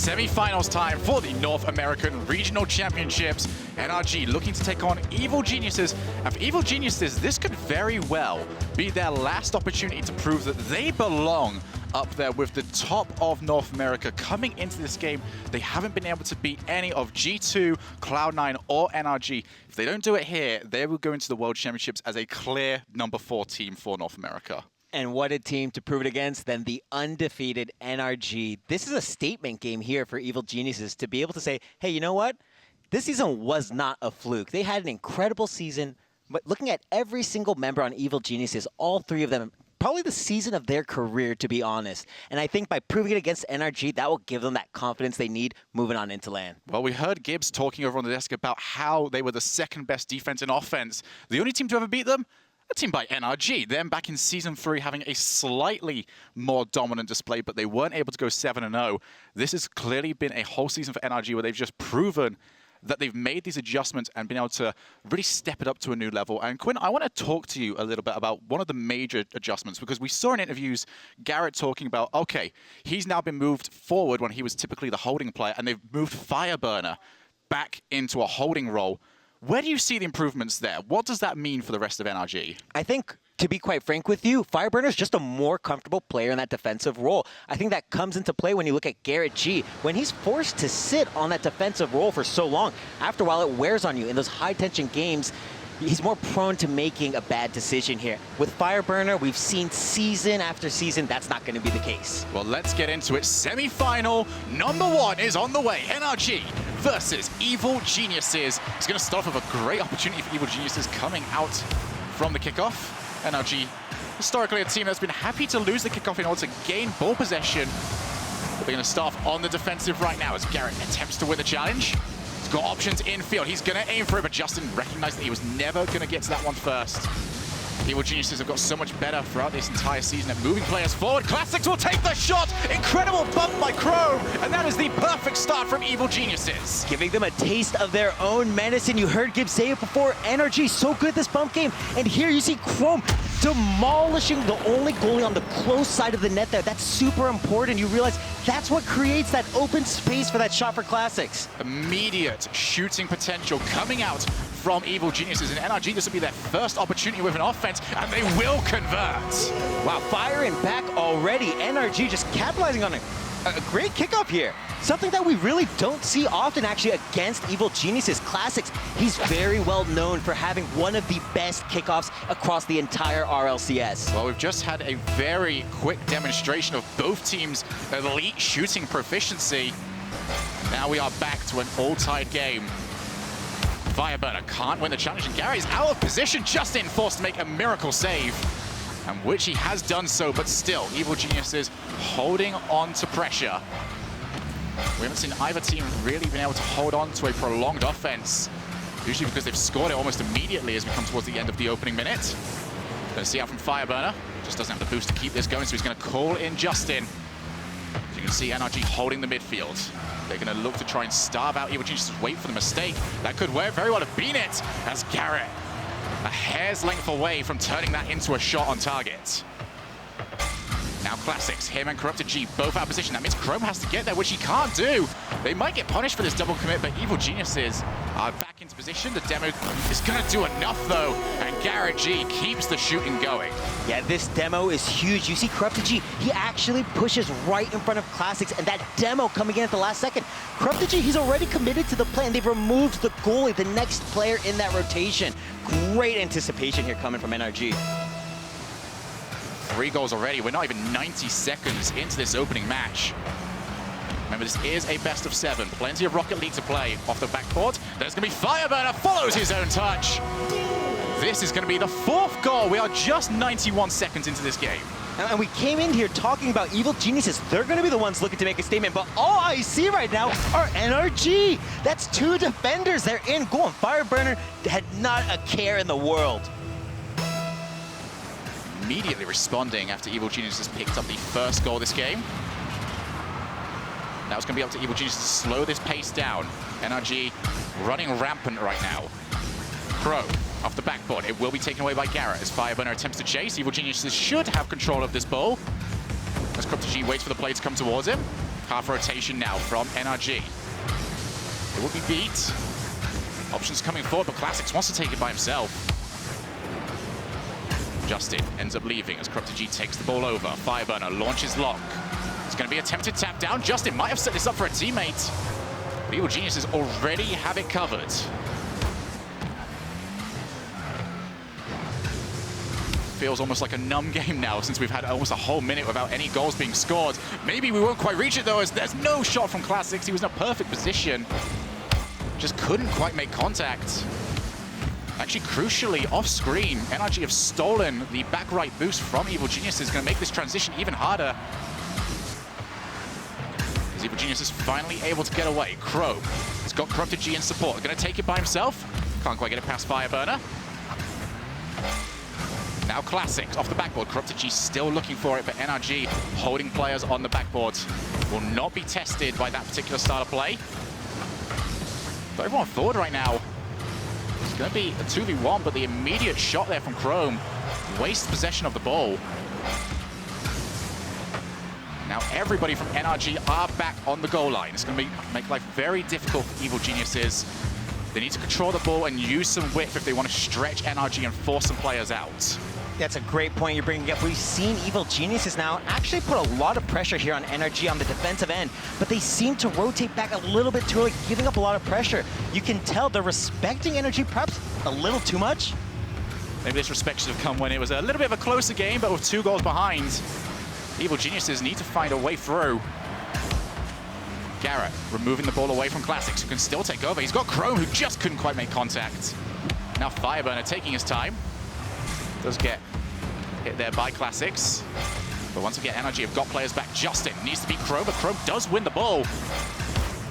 Semi-finals time for the North American Regional Championships. NRG looking to take on Evil Geniuses. And for Evil Geniuses, this could very well be their last opportunity to prove that they belong up there with the top of North America. Coming into this game, they haven't been able to beat any of G2, Cloud9, or NRG. If they don't do it here, they will go into the World Championships as a clear number 4 team for North America. And what a team to prove it against than the undefeated NRG. This is a statement game here for Evil Geniuses to be able to say, hey, you know what? This season was not a fluke. They had an incredible season, but looking at every single member on Evil Geniuses, all 3 of them, probably the season of their career, to be honest. And I think by proving it against NRG, that will give them that confidence they need moving on into LAN. Well, we heard Gibbs talking over on the desk about how they were the 2nd best defense and offense. The only team to ever beat them? A team by NRG. Them back in Season 3 having a slightly more dominant display, but they weren't able to go 7-0. This has clearly been a whole season for NRG where they've just proven that they've made these adjustments and been able to really step it up to a new level. And Quinn, I want to talk to you a little bit about one of the major adjustments, because we saw in interviews Garrett talking about, okay, he's now been moved forward when he was typically the holding player, and they've moved Fireburner back into a holding role. Where do you see the improvements there? What does that mean for the rest of NRG? I think, to be quite frank with you, Fireburner is just a more comfortable player in that defensive role. I think that comes into play when you look at Garrett G. When he's forced to sit on that defensive role for so long, after a while it wears on you. In those high-tension games, he's more prone to making a bad decision here. With Fireburner, we've seen season after season, that's not going to be the case. Well, let's get into it. Semi-final number 1 is on the way. NRG versus Evil Geniuses. It's going to start off with a great opportunity for Evil Geniuses coming out from the kickoff. NRG, historically a team that's been happy to lose the kickoff in order to gain ball possession. But they're going to start off on the defensive right now as Garrett attempts to win the challenge. He's got options infield. He's going to aim for it, but Justin recognized that he was never going to get to that one first. Evil Geniuses have got so much better throughout this entire season at moving players forward. Classics will take the shot. Incredible bump by Chrome. And that is the perfect start from Evil Geniuses. Giving them a taste of their own medicine. You heard Gibbs say it before. NRG so good this bump game. And here you see Chrome demolishing the only goalie on the close side of the net there. That's super important. You realize that's what creates that open space for that shot for Classics. Immediate shooting potential coming out from Evil Geniuses. And NRG, this will be their first opportunity with an offense, and they will convert. Wow, firing back already. NRG just capitalizing on a great kickoff here. Something that we really don't see often actually against Evil Geniuses. Classics, he's very well known for having one of the best kickoffs across the entire RLCS. Well, we've just had a very quick demonstration of both teams' elite shooting proficiency. Now we are back to an all-tied game. Fireburner can't win the challenge, and Gary's out of position. Justin forced to make a miracle save, and which he has done so, but still, Evil Geniuses holding on to pressure. We haven't seen either team really been able to hold on to a prolonged offense, usually because they've scored it almost immediately as we come towards the end of the opening minute. Gonna see out from Fireburner. Just doesn't have the boost to keep this going, so he's gonna call in Justin. As you can see, NRG holding the midfield. They're going to look to try and starve out Evil Geniuses, wait for the mistake. That could very well have been it, as Garrett a hair's length away from turning that into a shot on target. Now Classics, him and Corrupted G both out of position. That means Chrome has to get there, which he can't do. They might get punished for this double commit, but Evil Geniuses are back into position. The demo is going to do enough, though, and Garrett G keeps the shooting going. Yeah, this demo is huge. You see Corrupted G, he actually pushes right in front of Classics, and that demo coming in at the last second. Corrupted G, he's already committed to the play, and they've removed the goalie, the next player in that rotation. Great anticipation here coming from NRG. 3 goals already. We're not even 90 seconds into this opening match. Remember, this is a best of 7. Plenty of Rocket League to play off the backboard. There's going to be Fireburner, follows his own touch. This is going to be the 4th goal. We are just 91 seconds into this game. And we came in here talking about Evil Geniuses. They're going to be the ones looking to make a statement, but all I see right now are NRG. That's 2 defenders. They're in goal, and Fireburner had not a care in the world. Immediately responding after Evil Geniuses picked up the 1st goal this game. Now it's going to be up to Evil Geniuses to slow this pace down. NRG running rampant right now. Crow off the backboard. It will be taken away by Garrett as Fireburner attempts to chase. Evil Geniuses should have control of this ball. As Corrupted G waits for the play to come towards him. Half rotation now from NRG. It will be beat. Options coming forward, but Classics wants to take it by himself. Justin ends up leaving as Corrupted G takes the ball over. Fireburner launches lock. It's going to be attempted tap down. Justin might have set this up for a teammate. But Evil Geniuses already have it covered. Feels almost like a numb game now since we've had almost a whole minute without any goals being scored. Maybe we won't quite reach it though, as there's no shot from Classics. He was in a perfect position. Just couldn't quite make contact. Actually, crucially, off screen, NRG have stolen the back right boost from Evil Geniuses, going to make this transition even harder. As Evil Genius is finally able to get away. Crow has got Corrupted G in support. Going to take it by himself. Can't quite get it past Fireburner. Now Classics off the backboard. Corrupted G still looking for it, but NRG holding players on the backboard will not be tested by that particular style of play. But everyone forward right now. It's going to be a 2v1, but the immediate shot there from Chrome wastes possession of the ball. Now everybody from NRG are back on the goal line. It's going to make life very difficult for Evil Geniuses. They need to control the ball and use some width if they want to stretch NRG and force some players out. That's a great point you're bringing up. We've seen Evil Geniuses now actually put a lot of pressure here on NRG on the defensive end, but they seem to rotate back a little bit too early, giving up a lot of pressure. You can tell they're respecting NRG perhaps a little too much. Maybe this respect should have come when it was a little bit of a closer game, but with 2 goals behind. Evil Geniuses need to find a way through. Garrett removing the ball away from Classics, who can still take over. He's got Chrome, who just couldn't quite make contact. Now Fireburner taking his time. Does get hit there by Classics. But once again, NRG have got players back. Justin needs to beat Chrome, but Chrome does win the ball.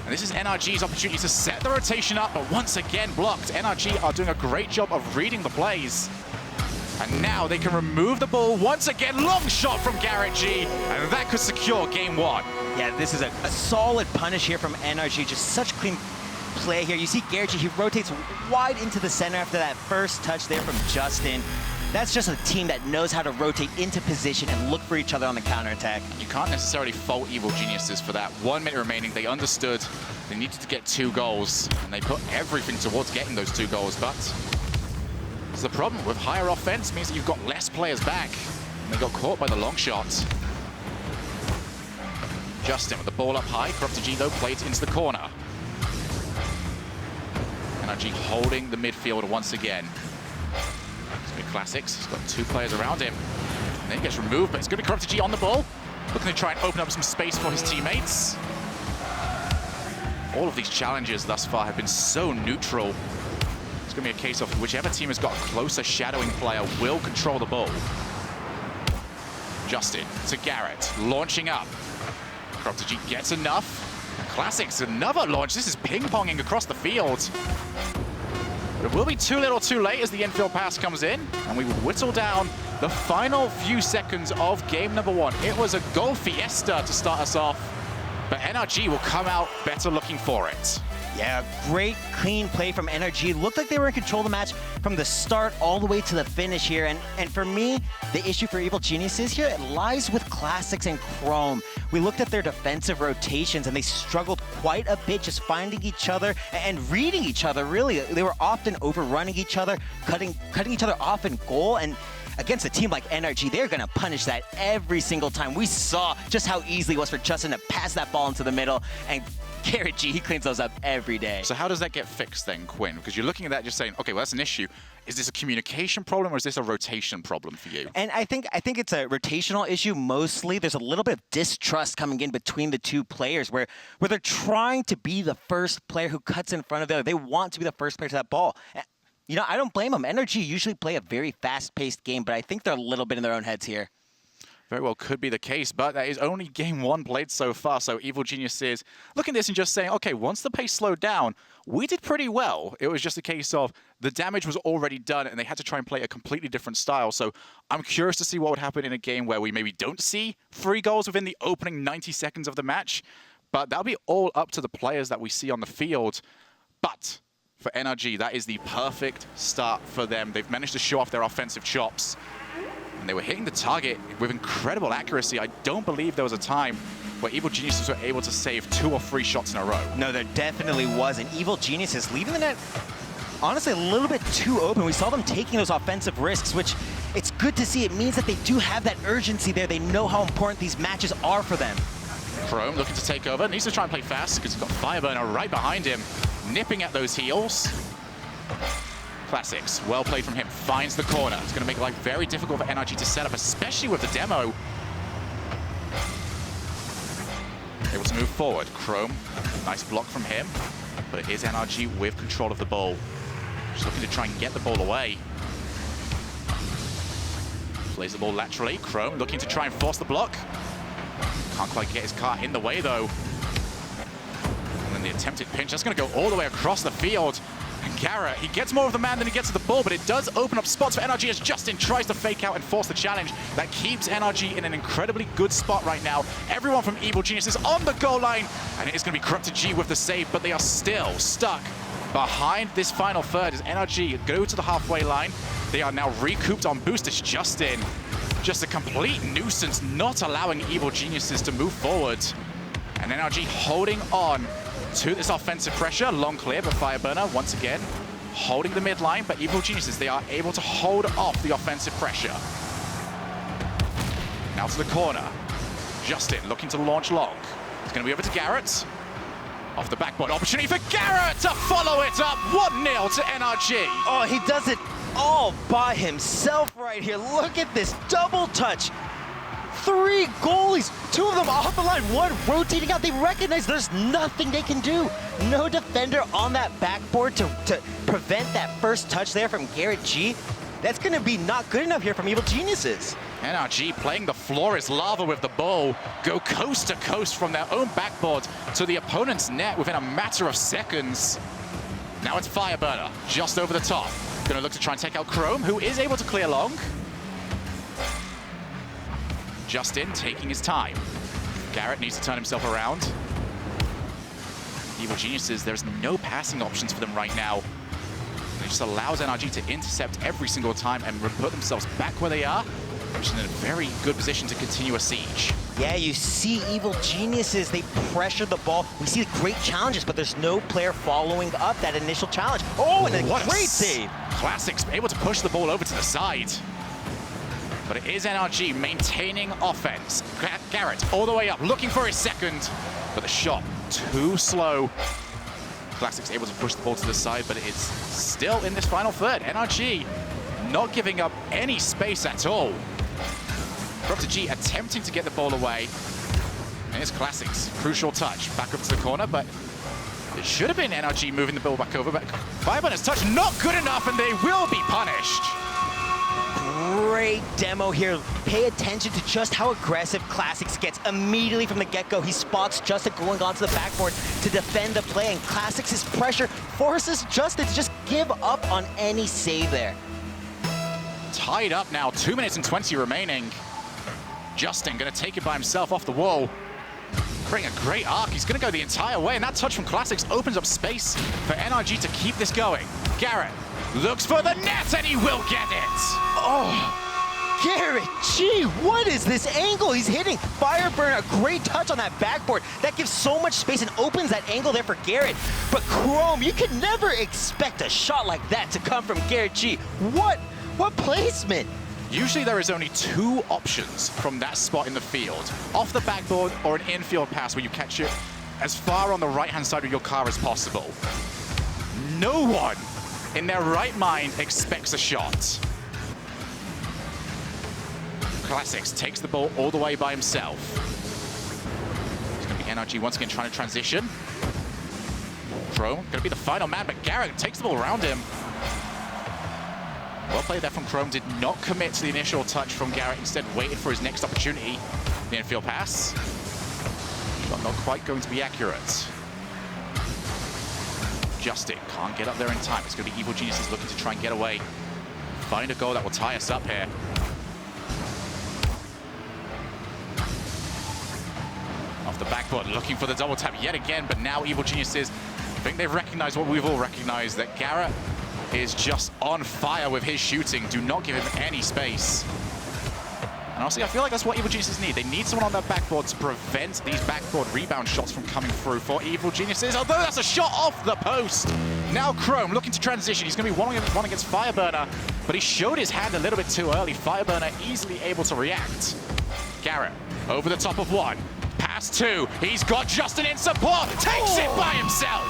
And this is NRG's opportunity to set the rotation up, but once again blocked. NRG are doing a great job of reading the plays. And now they can remove the ball once again. Long shot from Garrett G, and that could secure game 1. Yeah, this is a solid punish here from NRG. Just such clean play here. You see Garrett G, he rotates wide into the center after that first touch there from Justin. That's just a team that knows how to rotate into position and look for each other on the counterattack. You can't necessarily fault Evil Geniuses for that. 1 minute remaining, they understood they needed to get 2 goals, and they put everything towards getting those 2 goals, but the problem with higher offense means that you've got less players back, and they got caught by the long shot. Justin with the ball up high. Corrupted G, though, played into the corner. NRG holding the midfield once again. Classics, he's got 2 players around him. And then he gets removed, but it's going to be Corrupted G on the ball. Looking to try and open up some space for his teammates. All of these challenges thus far have been so neutral. It's going to be a case of whichever team has got a closer shadowing player will control the ball. Justin to Garrett, launching up. Corrupted G gets enough. Classics, another launch. This is ping-ponging across the field. But it will be too little too late as the infield pass comes in, and we will whittle down the final few seconds of game number 1. It was a goal fiesta to start us off, but NRG will come out better looking for it. Yeah, great clean play from NRG. Looked like they were in control of the match from the start all the way to the finish here. And for me, the issue for Evil Geniuses here, it lies with Classics and Chrome. We looked at their defensive rotations and they struggled quite a bit just finding each other and reading each other, really. They were often overrunning each other, cutting each other off in goal. And against a team like NRG, they're going to punish that every single time. We saw just how easy it was for Justin to pass that ball into the middle, and Garrett G, he cleans those up every day. So how does that get fixed then, Quinn? Because you're looking at that just saying, okay, well, that's an issue. Is this a communication problem or is this a rotation problem for you? And I think it's a rotational issue mostly. There's a little bit of distrust coming in between the 2 players where they're trying to be the first player who cuts in front of the other. They want to be the first player to that ball. You know, I don't blame them. NRG usually play a very fast-paced game, but I think they're a little bit in their own heads here. Very well could be the case, but that is only game 1 played so far. So Evil Geniuses looking at this and just saying, okay, once the pace slowed down, we did pretty well. It was just a case of the damage was already done and they had to try and play a completely different style. So I'm curious to see what would happen in a game where we maybe don't see 3 goals within the opening 90 seconds of the match. But that'll be all up to the players that we see on the field. But for NRG, that is the perfect start for them. They've managed to show off their offensive chops. And they were hitting the target with incredible accuracy. I don't believe there was a time where Evil Geniuses were able to save 2 or 3 shots in a row. No, there definitely wasn't. Evil Geniuses leaving the net, honestly, a little bit too open. We saw them taking those offensive risks, which it's good to see. It means that they do have that urgency there. They know how important these matches are for them. Chrome looking to take over. Needs to try and play fast because he's got Fireburner right behind him, nipping at those heels. Classics, well played from him. Finds the corner. It's going to make life very difficult for NRG to set up, especially with the demo. Able to move forward. Chrome, nice block from him. But it is NRG with control of the ball. Just looking to try and get the ball away. Plays the ball laterally. Chrome looking to try and force the block. Can't quite get his car in the way, though. And then the attempted pinch. That's going to go all the way across the field. And Garrett, he gets more of the man than he gets of the ball, but it does open up spots for NRG as Justin tries to fake out and force the challenge. That keeps NRG in an incredibly good spot right now. Everyone from Evil Genius is on the goal line, and it is going to be Corrupted G with the save, but they are still stuck behind this final third as NRG go to the halfway line. They are now recouped on boost. It's Justin. Just a complete nuisance, not allowing Evil Geniuses to move forward. And NRG holding on to this offensive pressure. Long clear, but Fireburner, once again, holding the mid line. But Evil Geniuses, they are able to hold off the offensive pressure. Now to the corner. Justin looking to launch long. It's going to be over to Garrett. Off the backboard, opportunity for Garrett to follow it up. 1-0 to NRG. Oh, he does it all by himself right here. Look at this double touch. 3 goalies, 2 of them off the line, 1 rotating out. They recognize there's nothing they can do. No defender on that backboard to prevent that first touch there from Garrett G. That's going to be not good enough here from Evil Geniuses. NRG playing the floor is lava with the ball. Go coast to coast from their own backboard to the opponent's net within a matter of seconds. Now it's Fireburner just over the top. Going to look to try and take out Chrome, who is able to clear long. Justin taking his time. Garrett needs to turn himself around. Evil Geniuses, there's no passing options for them right now. It just allows NRG to intercept every single time and put themselves back where they are, which is in a very good position to continue a siege. Yeah, you see Evil Geniuses, they pressure the ball. We see great challenges, but there's no player following up that initial challenge. Oh, and a great save. Classics able to push the ball over to the side. But it is NRG maintaining offense. Garrett all the way up, looking for his second, but the shot too slow. Classics able to push the ball to the side, but it's still in this final third. NRG not giving up any space at all. Corrupted G attempting to get the ball away. And it's Classics, crucial touch. Back up to the corner, but it should have been NRG moving the ball back over, but Fireburner's touch not good enough, and they will be punished. Great demo here. Pay attention to just how aggressive Classics gets immediately from the get-go. He spots Justin going onto the backboard to defend the play, and Classics' pressure forces Justin to just give up on any save there. Tied up now, 2 minutes and 20 remaining. Justin gonna take it by himself off the wall. Creating a great arc. He's gonna go the entire way, and that touch from Classics opens up space for NRG to keep this going. Garrett looks for the net, and he will get it. Oh, Garrett G, what is this angle he's hitting? Fireburner, a great touch on that backboard. That gives so much space and opens that angle there for Garrett. But Chrome, you can never expect a shot like that to come from Garrett G. What placement? Usually there is only 2 options from that spot in the field. Off the backboard or an infield pass where you catch it as far on the right-hand side of your car as possible. No one in their right mind expects a shot. Classics takes the ball all the way by himself. It's going to be NRG once again trying to transition. Chrome going to be the final man, but Garrett takes the ball around him. Well played there from Chrome, did not commit to the initial touch from Garrett, instead waited for his next opportunity. The infield pass, but not quite going to be accurate. Justin can't get up there in time. It's going to be Evil Geniuses looking to try and get away. Find a goal that will tie us up here. Off the backboard, looking for the double tap yet again, but now Evil Geniuses, I think they've recognized what we've all recognized, that Garrett is just on fire with his shooting. Do not give him any space. And honestly, I feel like that's what Evil Geniuses need. They need someone on that backboard to prevent these backboard rebound shots from coming through for Evil Geniuses. Although that's a shot off the post. Now Chrome looking to transition. He's going to be one against Fireburner, but he showed his hand a little bit too early. Fireburner easily able to react. Garrett over the top of one. Pass two. He's got Justin in support. Takes it by himself.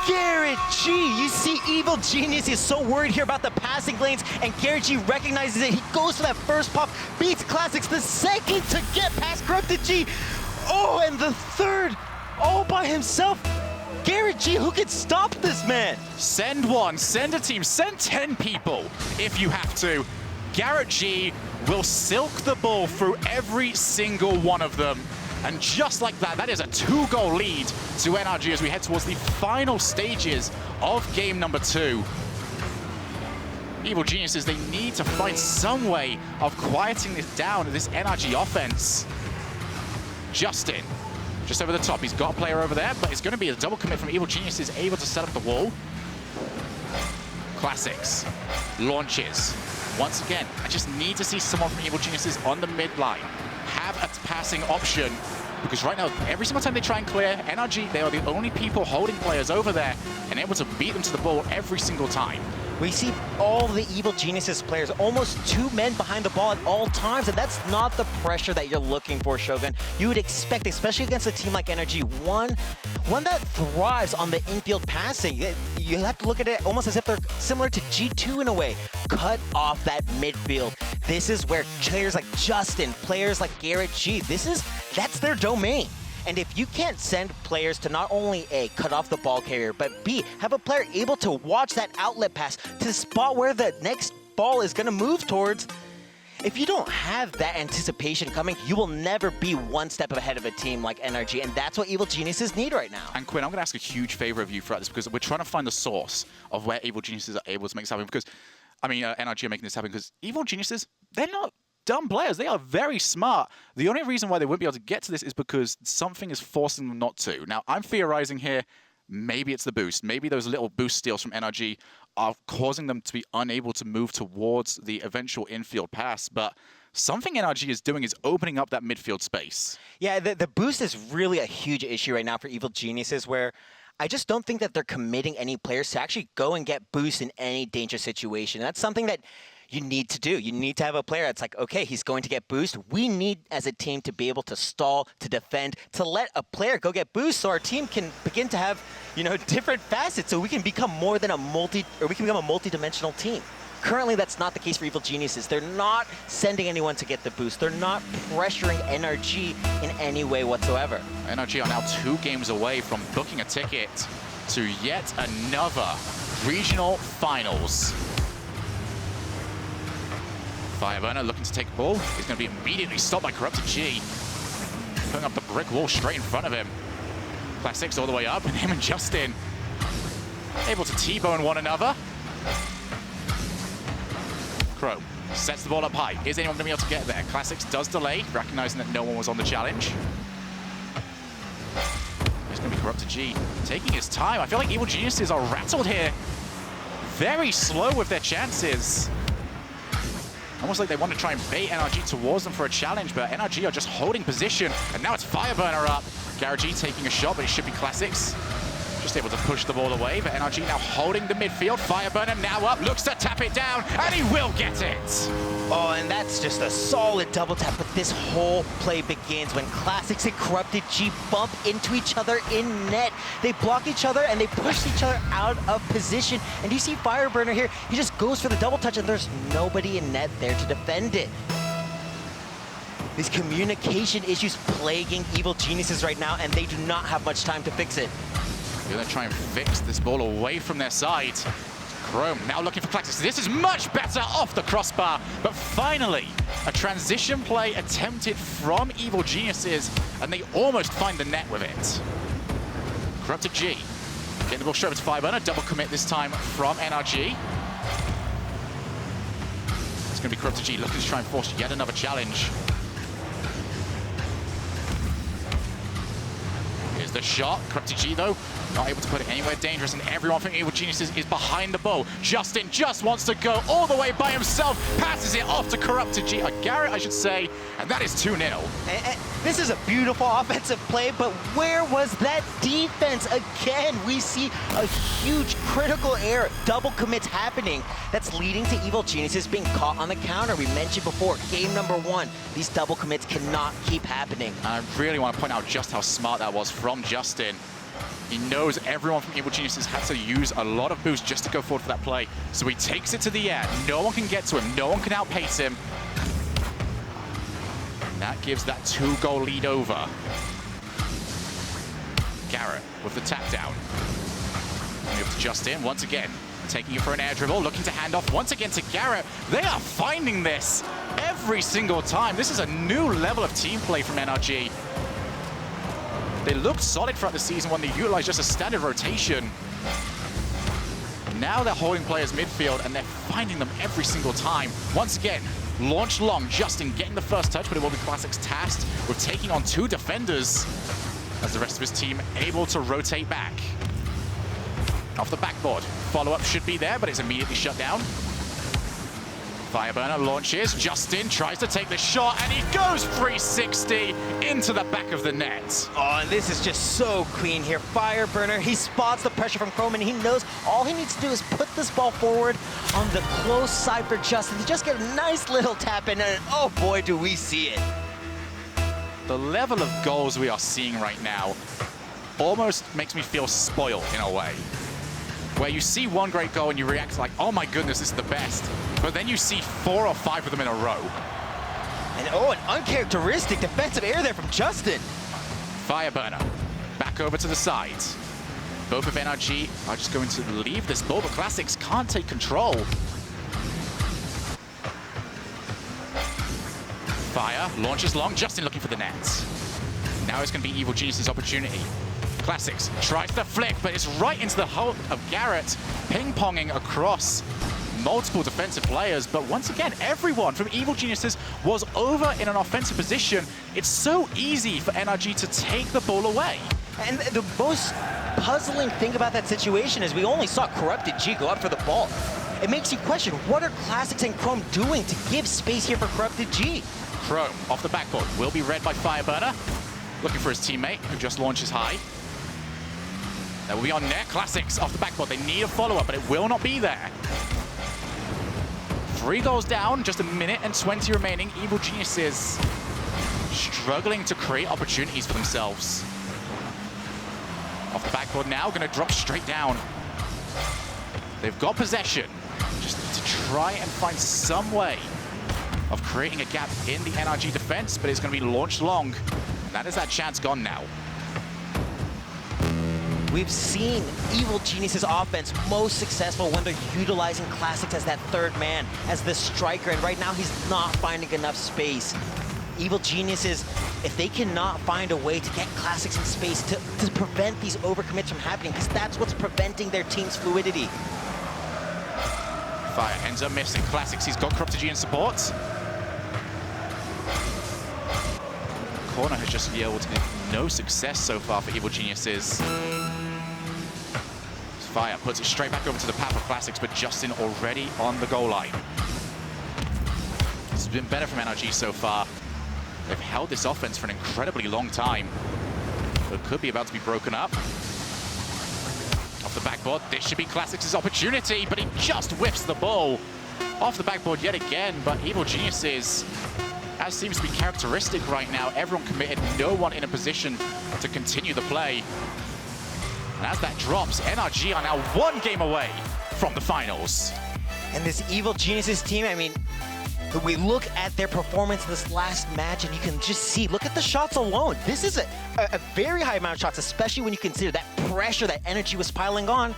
Garrett G, you see Evil Genius is so worried here about the passing lanes, and Garrett G recognizes it. He goes for that first pop, beats Classics the second to get past Corrupted G. Oh, and the third all by himself. Garrett G, who can stop this man? Send one, send a team, send 10 people if you have to. Garrett G will silk the ball through every single one of them. And just like that, that is a 2-goal lead to NRG as we head towards the final stages of game number 2. Evil Geniuses, they need to find some way of quieting this down, this NRG offense. Justin, just over the top. He's got a player over there, but it's going to be a double commit from Evil Geniuses, able to set up the wall. Classics, launches. Once again, I just need to see someone from Evil Geniuses on the mid line have a passing option, because right now, every single time they try and clear NRG, they are the only people holding players over there and able to beat them to the ball every single time. We see all the Evil Geniuses players, almost 2 men behind the ball at all times, and that's not the pressure that you're looking for, Shogun. You would expect, especially against a team like NRG, one that thrives on the infield passing. You have to look at it almost as if they're similar to G2 in a way. Cut off that midfield. This is where players like Justin, players like Garrett G, that's their domain. And if you can't send players to not only A, cut off the ball carrier, but B, have a player able to watch that outlet pass to the spot where the next ball is going to move towards, if you don't have that anticipation coming, you will never be one step ahead of a team like NRG, and that's what Evil Geniuses need right now. And Quinn, I'm going to ask a huge favor of you throughout this, because we're trying to find the source of where Evil Geniuses are able to make this happen, because, I mean, NRG are making this happen, because Evil Geniuses, they're not dumb players. They are very smart. The only reason why they wouldn't be able to get to this is because something is forcing them not to. Now, I'm theorizing here, maybe it's the boost. Maybe those little boost steals from NRG are causing them to be unable to move towards the eventual infield pass. But something NRG is doing is opening up that midfield space. Yeah, the boost is really a huge issue right now for Evil Geniuses, where I just don't think that they're committing any players to actually go and get boost in any danger situation. That's something that you need to do. You need to have a player that's like, okay, he's going to get boost. We need, as a team, to be able to stall, to defend, to let a player go get boost so our team can begin to have, different facets, so we can become more than we can become a multi-dimensional team. Currently, that's not the case for Evil Geniuses. They're not sending anyone to get the boost. They're not pressuring NRG in any way whatsoever. NRG are now 2 games away from booking a ticket to yet another regional finals. Fireburner looking to take the ball. He's going to be immediately stopped by Corrupted G. Putting up the brick wall straight in front of him. Classics all the way up, and him and Justin able to T-bone one another. Crow sets the ball up high. Is anyone going to be able to get there? Classics does delay, recognizing that no one was on the challenge. It's going to be Corrupted G taking his time. I feel like Evil Geniuses are rattled here. Very slow with their chances. Almost like they want to try and bait NRG towards them for a challenge, but NRG are just holding position, and now it's Fireburner up. Garrett G taking a shot, but it should be Classics. Just able to push the ball away, but NRG now holding the midfield. Fireburner now up, looks to tap it down, and he will get it. Oh, and that's just a solid double tap, but this whole play begins when Classics and Corrupted G bump into each other in net. They block each other, and they push each other out of position. And you see Fireburner here, he just goes for the double touch, and there's nobody in net there to defend it. These communication issues plaguing Evil Geniuses right now, and they do not have much time to fix it. They're going to try and fix this ball away from their side. Chrome now looking for Classics. This is much better off the crossbar, but finally, a transition play attempted from Evil Geniuses, and they almost find the net with it. Corrupted G getting the ball straight over to Fireburner. Double commit this time from NRG. It's going to be Corrupted G looking to try and force yet another challenge. the shot. Corrupted G, though, not able to put it anywhere dangerous, and everyone from Evil Geniuses is behind the ball. Justin just wants to go all the way by himself, passes it off to Corrupted G, Garrett, I should say, and that is 2-0. This is a beautiful offensive play, but where was that defense? Again, we see a huge critical error, double commits happening. That's leading to Evil Geniuses being caught on the counter. We mentioned before, game number 1, these double commits cannot keep happening. And I really want to point out just how smart that was from Justin. He knows everyone from Evil Geniuses had to use a lot of boost just to go forward for that play. So he takes it to the air. No one can get to him. No one can outpace him. That gives that 2-goal lead over. Garrett with the tap down. Coming up to Justin once again. Taking it for an air dribble, looking to hand off once again to Garrett. They are finding this every single time. This is a new level of team play from NRG. They looked solid throughout the season when they utilized just a standard rotation. Now they're holding players midfield and they're finding them every single time. Once again, launch long, Justin getting the first touch, but it will be Classics tasked with taking on 2 defenders as the rest of his team able to rotate back. Off the backboard, follow-up should be there, but it's immediately shut down. Fireburner launches, Justin tries to take the shot, and he goes 360 into the back of the net. Oh, and this is just so clean here. Fireburner, he spots the pressure from Chrome, and he knows all he needs to do is put this ball forward on the close side for Justin to just get a nice little tap in, and oh boy, do we see it. The level of goals we are seeing right now almost makes me feel spoiled in a way. Where you see one great goal and you react like, oh my goodness, this is the best. But then you see 4 or 5 of them in a row. And oh, an uncharacteristic defensive error there from Justin. Fireburner, back over to the sides. Both of NRG are just going to leave this ball, but Classics can't take control. Fire, launches long, Justin looking for the net. Now it's going to be Evil Genius's opportunity. Classics tries to flick, but it's right into the hole of Garrett, ping-ponging across multiple defensive players. But once again, everyone from Evil Geniuses was over in an offensive position. It's so easy for NRG to take the ball away. And the most puzzling thing about that situation is we only saw Corrupted G go up for the ball. It makes you question, what are Classics and Chrome doing to give space here for Corrupted G? Chrome off the backboard will be read by Fireburner, looking for his teammate who just launches high. That will be on net. Classics off the backboard. They need a follow-up, but it will not be there. 3 goals down, just 1 minute and 20 remaining. Evil Geniuses struggling to create opportunities for themselves. Off the backboard now, going to drop straight down. They've got possession. Just need to try and find some way of creating a gap in the NRG defense, but it's going to be launched long. That is that chance gone now. We've seen Evil Genius's offense most successful when they're utilizing Classics as that 3rd man, as the striker, and right now he's not finding enough space. Evil Geniuses, if they cannot find a way to get Classics in space to prevent these overcommits from happening, because that's what's preventing their team's fluidity. Fire ends up missing. Classics, he's got Corrupted G in support. Corner has just yielded no success so far for Evil Geniuses. Fire puts it straight back over to the path of Classics, but Justin already on the goal line. This has been better from NRG so far. They've held this offense for an incredibly long time. It could be about to be broken up. Off the backboard, this should be Classics' opportunity, but he just whips the ball off the backboard yet again. But Evil Geniuses, as seems to be characteristic right now, everyone committed, no one in a position to continue the play. And as that drops, NRG are now 1 game away from the finals. And this Evil Geniuses team, I mean, we look at their performance in this last match and you can just see, look at the shots alone. This is a very high amount of shots, especially when you consider that pressure that NRG was piling on.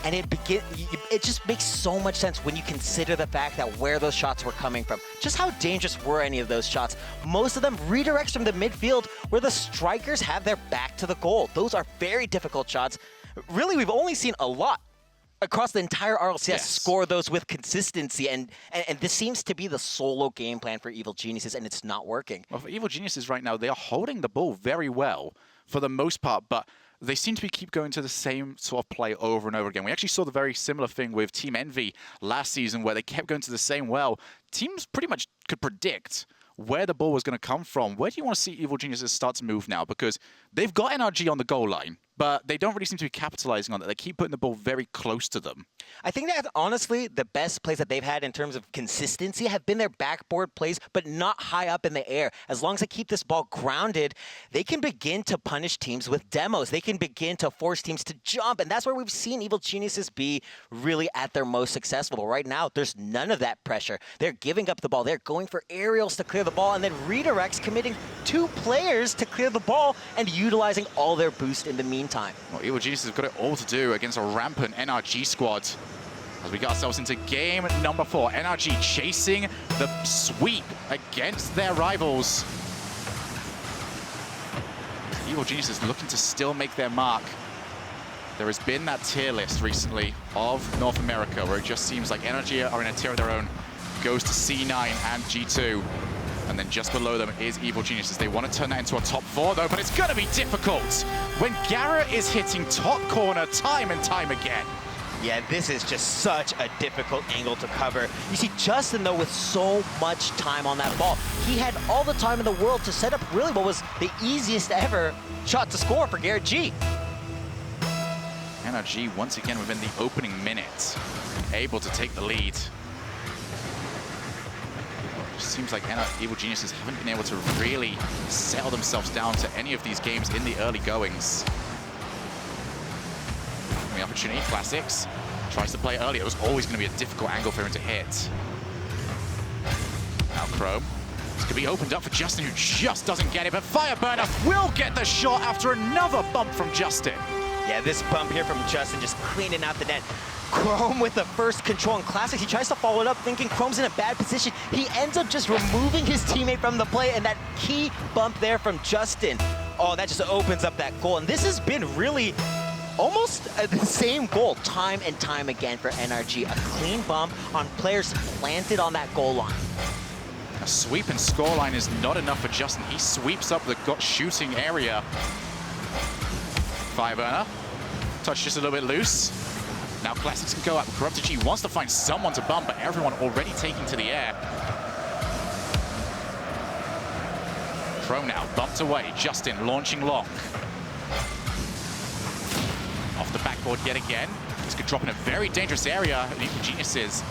And it just makes so much sense when you consider the fact that where those shots were coming from. Just how dangerous were any of those shots? Most of them redirects from the midfield where the strikers have their back to the goal. Those are very difficult shots. Really, we've only seen a lot across the entire RLCS score those with consistency, and this seems to be the solo game plan for Evil Geniuses, and it's not working. Well, for Evil Geniuses right now, they are holding the ball very well. for the most part, but they seem to keep going to the same sort of play over and over again. We actually saw the very similar thing with Team Envy last season, where they kept going to the same well. Teams pretty much could predict where the ball was going to come from. Where do you want to see Evil Geniuses start to move now? Because they've got NRG on the goal line, but they don't really seem to be capitalizing on that. They keep putting the ball very close to them. I think that, honestly, the best plays that they've had in terms of consistency have been their backboard plays, but not high up in the air. As long as they keep this ball grounded, they can begin to punish teams with demos. They can begin to force teams to jump, and that's where we've seen Evil Geniuses be really at their most successful. But right now, there's none of that pressure. They're giving up the ball. They're going for aerials to clear the ball, and then redirects, committing 2 players to clear the ball and utilizing all their boost in the meantime. Well, Evil Geniuses have got it all to do against a rampant NRG squad. As we get ourselves into game number 4, NRG chasing the sweep against their rivals. Evil Geniuses looking to still make their mark. There has been that tier list recently of North America where it just seems like NRG are in a tier of their own. Goes to C9 and G2. And then just below them is Evil Geniuses. They want to turn that into a top 4 though, but it's going to be difficult when Garrett is hitting top corner time and time again. Yeah, this is just such a difficult angle to cover. You see Justin, though, with so much time on that ball. He had all the time in the world to set up really what was the easiest ever shot to score for Garrett G. NRG, once again, within the opening minute, able to take the lead. It seems like Evil Geniuses haven't been able to really settle themselves down to any of these games in the early goings. The opportunity, Classics tries to play early. It was always going to be a difficult angle for him to hit. Now Chrome. This could be opened up for Justin, who just doesn't get it, but Fireburner will get the shot after another bump from Justin. Yeah, this bump here from Justin just cleaning out the net. Chrome with the first control in Classics. He tries to follow it up thinking Chrome's in a bad position. He ends up just removing his teammate from the play, and that key bump there from Justin. Oh, that just opens up that goal. And this has been really almost the same goal time and time again for NRG. A clean bump on players planted on that goal line. A sweep and scoreline is not enough for Justin. He sweeps up the shooting area. Fireburner. Touch just a little bit loose. Now Classics can go up. Corrupted G wants to find someone to bump, but everyone already taking to the air. Chrome now bumped away. Justin launching long. Off the backboard yet again. This could drop in a very dangerous area. And Evil Geniuses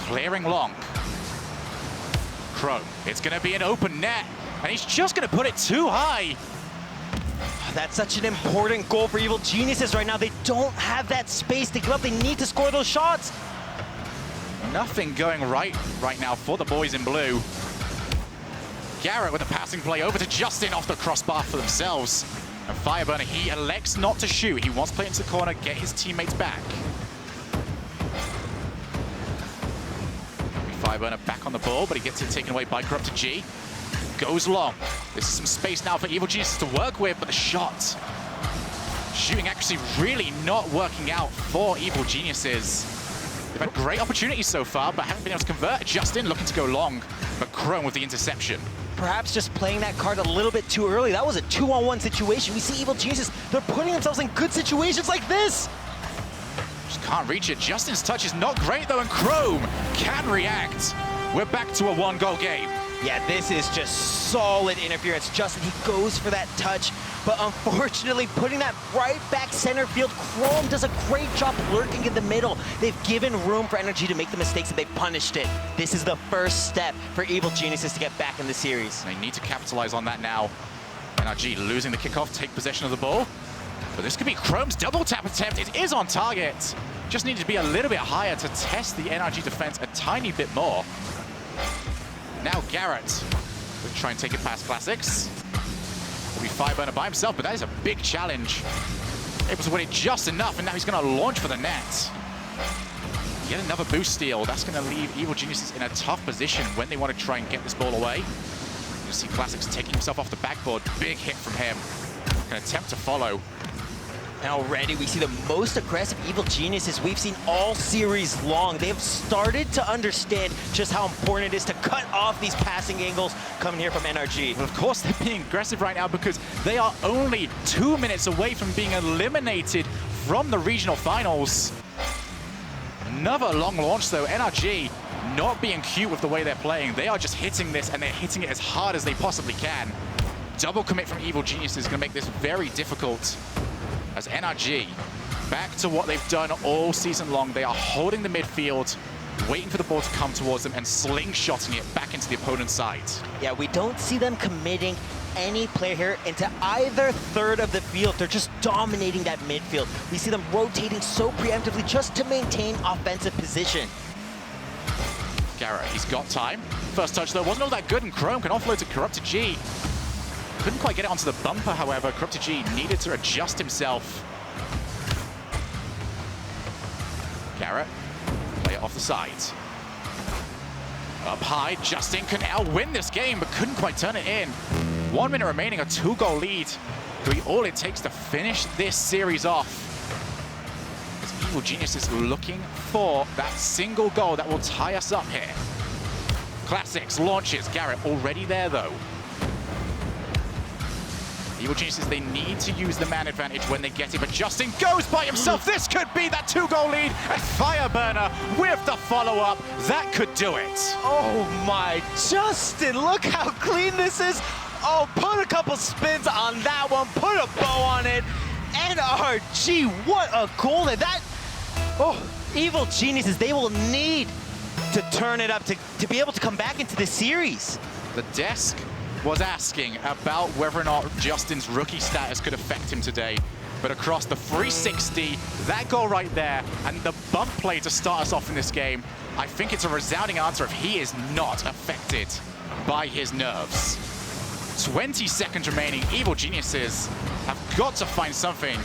clearing long. Chrome, it's going to be an open net. And he's just going to put it too high. That's such an important goal for Evil Geniuses right now. They don't have that space to give up. They need to score those shots. Nothing going right now for the boys in blue. Garrett with a passing play over to Justin off the crossbar for themselves. And Fireburner, he elects not to shoot. He wants to play into the corner, get his teammates back. Fireburner back on the ball, but he gets it taken away by Corrupted G. Goes long. This is some space now for Evil Geniuses to work with, but the shot. Shooting accuracy really not working out for Evil Geniuses. They've had great opportunities so far, but haven't been able to convert. Justin looking to go long, but Chrome with the interception. Perhaps just playing that card a little bit too early. That was a 2-on-1 situation. We see Evil Geniuses, they're putting themselves in good situations like this. Just can't reach it. Justin's touch is not great though, and Chrome can react. We're back to a 1-goal game. Yeah, this is just solid interference. Justin, he goes for that touch, but unfortunately putting that right back center field. Chrome does a great job lurking in the middle. They've given room for NRG to make the mistakes, and they've punished it. This is the first step for Evil Geniuses to get back in the series. They need to capitalize on that now. NRG losing the kickoff, take possession of the ball. But this could be Chrome's double tap attempt. It is on target. Just needed to be a little bit higher to test the NRG defense a tiny bit more. Now Garrett will try and take it past Classics. Will be Fireburner by himself, but that is a big challenge. Able to win it just enough, and now he's going to launch for the net. Yet another boost steal. That's going to leave Evil Geniuses in a tough position when they want to try and get this ball away. You see Classics taking himself off the backboard. Big hit from him. An attempt to follow. And already we see the most aggressive Evil Geniuses we've seen all series long. They have started to understand just how important it is to cut off these passing angles coming here from NRG. Well, of course, they're being aggressive right now because they are only 2 minutes away from being eliminated from the regional finals. Another long launch, though. NRG not being cute with the way they're playing. They are just hitting this, and they're hitting it as hard as they possibly can. Double commit from Evil Geniuses is going to make this very difficult. As NRG, back to what they've done all season long. They are holding the midfield, waiting for the ball to come towards them and slingshotting it back into the opponent's side. Yeah, we don't see them committing any player here into either third of the field. They're just dominating that midfield. We see them rotating so preemptively just to maintain offensive position. Garrett, he's got time. First touch, though, wasn't all that good, and Chrome can offload to Corrupted G. Couldn't quite get it onto the bumper, however. Corrupted G needed to adjust himself. Garrett, play it off the sides. Up high, Justin can now win this game, but couldn't quite turn it in. 1 minute remaining, a 2-goal lead. Could be all it takes to finish this series off. As Evil Genius is looking for that single goal that will tie us up here. Classics, launches, Garrett already there though. Evil Geniuses, they need to use the man advantage when they get it, but Justin goes by himself. This could be that 2-goal lead, and Fireburner with the follow-up. That could do it. Oh my, Justin, look how clean this is. Oh, put a couple spins on that one, put a bow on it. NRG, what a goal. And that, oh, Evil Geniuses, they will need to turn it up to be able to come back into this series. The desk was asking about whether or not Justin's rookie status could affect him today. But across the 360, that goal right there, and the bump play to start us off in this game, I think it's a resounding answer if he is not affected by his nerves. 20 seconds remaining. Evil Geniuses have got to find something.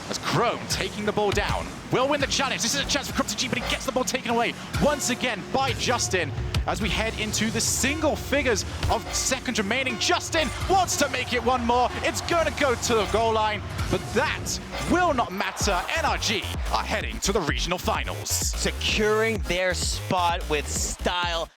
As Chrome taking the ball down will win the challenge. This is a chance for Corrupted G, but he gets the ball taken away once again by Justin. As we head into the single figures of seconds remaining, Justin wants to make it one more. It's going to go to the goal line, but that will not matter. NRG are heading to the regional finals. Securing their spot with style